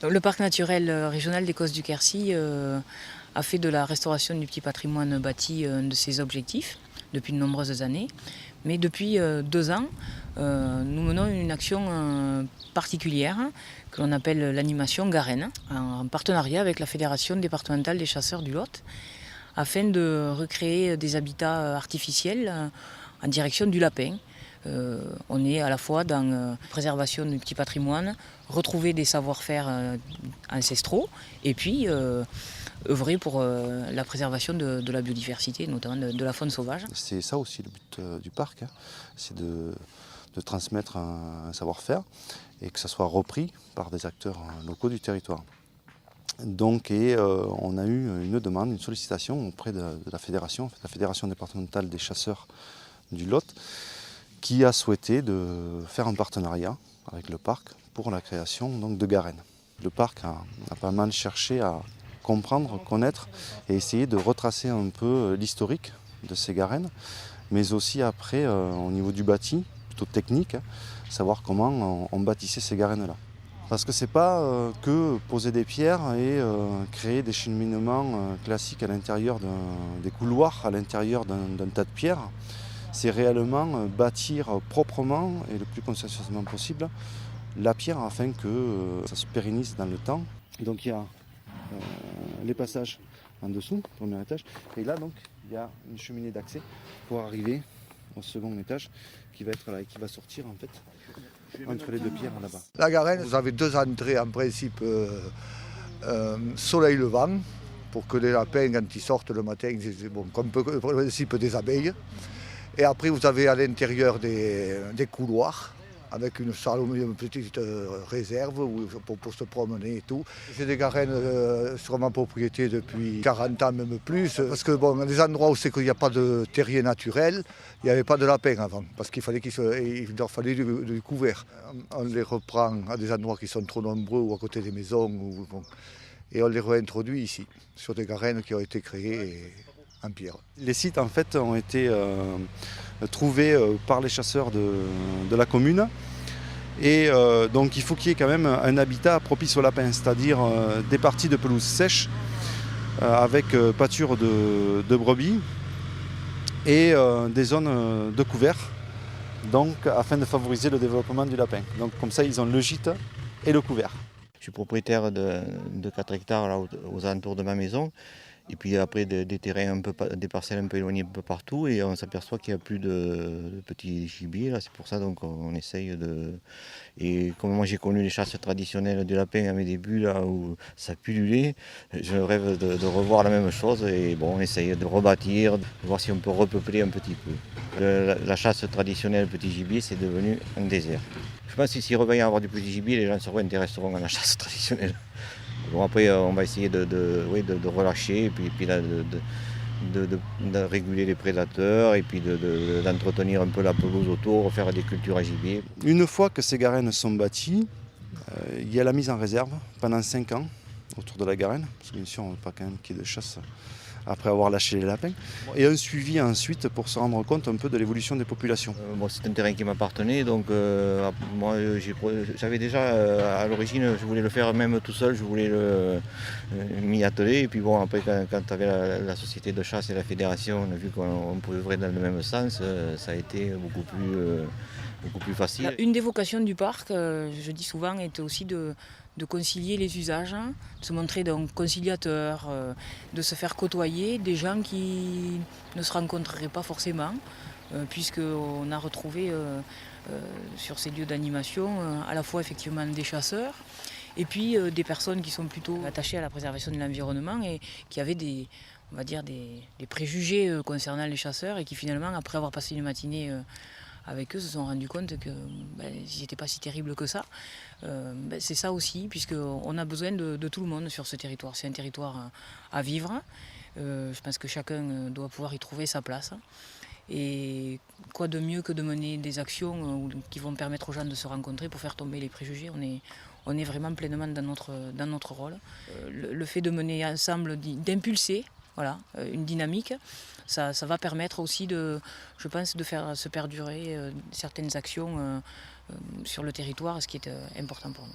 Le parc naturel régional des Causses du Quercy a fait de la restauration du petit patrimoine bâti un de ses objectifs depuis de nombreuses années. Mais depuis 2 ans, nous menons une action particulière que l'on appelle l'animation Garenne, en partenariat avec la Fédération départementale des chasseurs du Lot, afin de recréer des habitats artificiels en direction du lapin. On est à la fois dans la préservation du petit patrimoine, retrouver des savoir-faire ancestraux et puis œuvrer pour la préservation de la biodiversité, notamment de la faune sauvage. C'est ça aussi le but du parc, c'est de transmettre un savoir-faire et que ça soit repris par des acteurs locaux du territoire. Donc, on a eu une demande, une sollicitation auprès de la fédération départementale des chasseurs du Lot, qui a souhaité de faire un partenariat avec le parc pour la création donc, de Garennes. Le parc a pas mal cherché à comprendre, connaître et essayer de retracer un peu l'historique de ces Garennes, mais aussi après, au niveau du bâti, plutôt technique, savoir comment on bâtissait ces Garennes-là. Parce que ce n'est pas que poser des pierres et créer des cheminements classiques à l'intérieur des couloirs, à l'intérieur d'un tas de pierres. C'est réellement bâtir proprement et le plus consciencieusement possible la pierre afin que ça se pérennise dans le temps. Donc il y a les passages en dessous, premier étage, et là donc il y a une cheminée d'accès pour arriver au second étage qui va être là et qui va sortir en fait entre les deux pierres là-bas. La Garenne, vous avez 2 entrées en principe soleil levant pour que les lapins quand ils sortent le matin, c'est bon, comme le principe des abeilles. Et après, vous avez à l'intérieur des couloirs, avec une salle, une petite réserve pour se promener et tout. C'est des Garennes sur ma propriété depuis 40 ans, même plus. Parce que bon, dans des endroits où c'est qu'il n'y a pas de terrier naturel, il n'y avait pas de lapins avant, parce qu'il fallait il leur fallait du couvert. On les reprend à des endroits qui sont trop nombreux ou à côté des maisons, et on les réintroduit ici, sur des Garennes qui ont été créées en pierre. Les sites en fait ont été trouvés par les chasseurs de la commune et donc il faut qu'il y ait quand même un habitat propice aux lapins, c'est-à-dire des parties de pelouse sèche avec pâture de brebis et des zones de couvert, donc afin de favoriser le développement du lapin. Donc comme ça ils ont le gîte et le couvert. Je suis propriétaire de 4 hectares là, aux alentours de ma maison. Et puis après des terrains des parcelles un peu éloignées un peu partout, et on s'aperçoit qu'il n'y a plus de petits gibiers là. C'est pour ça donc on essaye de. Et comme moi j'ai connu les chasses traditionnelles du lapin à mes débuts là où ça pullulait, je rêve de revoir la même chose et bon on essaye de rebâtir, de voir si on peut repeupler un petit peu. La chasse traditionnelle petit gibier c'est devenu un désert. Je pense que s'il revient à avoir du petit gibier, les gens se réintéresseront à la chasse traditionnelle. Bon, après, on va essayer de relâcher et puis là, de réguler les prédateurs et puis d'entretenir un peu la pelouse autour, faire des cultures à gibier. Une fois que ces Garennes sont bâties, il y a la mise en réserve pendant 5 ans autour de la Garenne, parce que bien sûr on ne veut pas quand même qu'il y ait de chasse après avoir lâché les lapins, et un suivi ensuite pour se rendre compte un peu de l'évolution des populations. C'est un terrain qui m'appartenait, donc moi j'avais déjà à l'origine, je voulais le faire même tout seul, je voulais m'y atteler, et puis bon après quand tu avais la société de chasse et la fédération, on a vu qu'on pouvait œuvrer dans le même sens, ça a été beaucoup plus facile. Une des vocations du parc, je dis souvent, est aussi de concilier les usages, de se montrer donc conciliateur, de se faire côtoyer des gens qui ne se rencontreraient pas forcément, puisqu'on a retrouvé sur ces lieux d'animation à la fois effectivement des chasseurs et puis des personnes qui sont plutôt attachées à la préservation de l'environnement et qui avaient des préjugés concernant les chasseurs et qui finalement, après avoir passé une matinée avec eux, se sont rendus compte que ils n'étaient pas si terribles que ça. C'est ça aussi, puisqu'on a besoin de tout le monde sur ce territoire. C'est un territoire à vivre. Je pense que chacun doit pouvoir y trouver sa place. Et quoi de mieux que de mener des actions qui vont permettre aux gens de se rencontrer pour faire tomber les préjugés. On est vraiment pleinement dans notre rôle. Le fait de mener ensemble, d'impulser, voilà, une dynamique, ça va permettre aussi je pense, de faire se perdurer certaines actions sur le territoire, ce qui est important pour nous.